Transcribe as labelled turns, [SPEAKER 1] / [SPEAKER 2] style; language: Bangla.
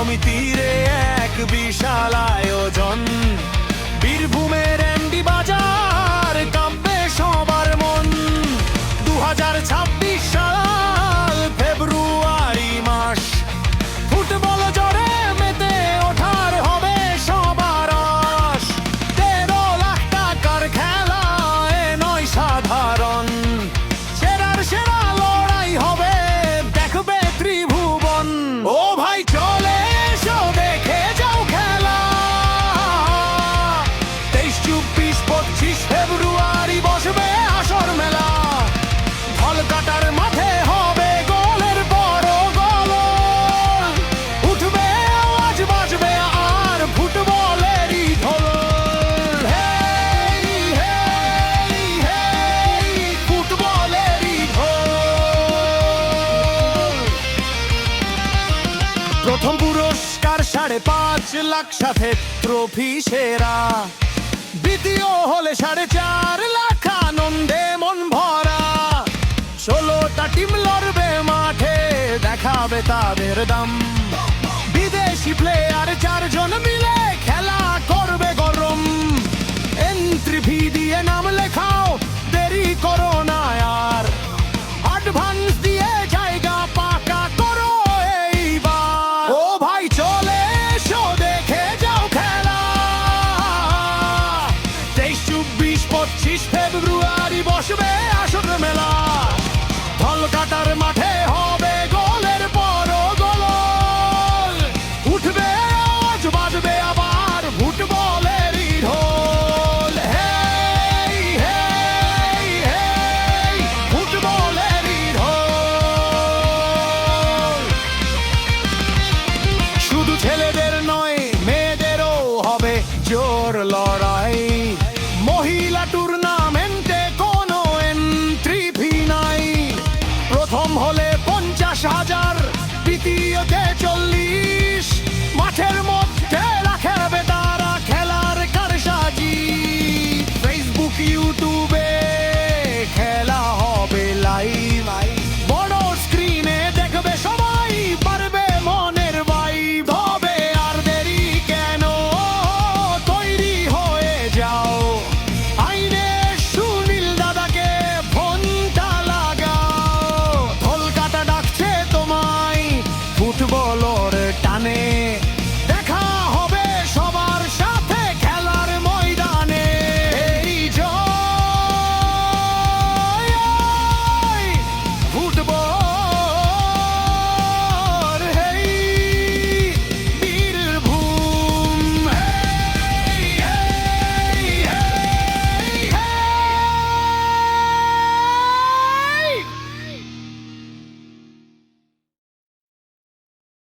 [SPEAKER 1] সমিতিরে এক বিশাল আয়োজন। বীরভূমের এমডি বাজার কাঁপবে সবার মন। 2026 সাল ফেব্রুয়ারি মাস, ফুটবল জোরে মেতে ওঠার হবে সবার আশ। 13 লাখ টাকার খেলা এ নয় সাধারণ, সেরার সেরা লড়াই হবে দেখবে ত্রিভুবন। ও ভাই চলে এসো দেখে যাও খেলা, 23, 24, 25 ফেব্রুয়ারি বসবে আসর মেলা। ঢলকাটার মাঠে হবে গোলের বড় গোল, উঠবে আওয়াজ বাজবে আর ফুটবলেরই ঢোল। হেই হেই হেই ফুটবলেরই ঢোল। প্রথম পুরস্কার 5.5 লাখ, সাথে ট্রফি সেরা। দ্বিতীয় হলে 4.5 লাখ, আনন্দে মন ভরা। 16টা টিম লড়বে মাঠে, দেখাবে তাদের দাম। বিদেশি প্লেয়ার 4 জন মিলে খেলা করবে গরম। এন্ট্রি ফি দিয়ে নাম লেখাও, দেরি করো না আর। অ্যাডভান্স দিয়ে জায়গা পাকা করো এইবার। ও ভাই চলে এসো দেখে যাও খেলা, 23, 24, 25 ফেব্রুয়ারি বসবে আসর মেলা। ঢলকাটার মাঠে হবে গোলের বড় গোল, উঠবে আওয়াজ বাজবে আবার ফুটবলেরই ঢোল। হেই হেই হেই ফুটবলেরই ঢোল। শুধু ছেলেদের নয় মেয়েদেরও হবে জোর লড়াই। মহিলা টুর্নামেন্টে কোনো এন্ট্রি ফি নাই। প্রথম হলে 50,000, দ্বিতীয়তে 40, মাঠের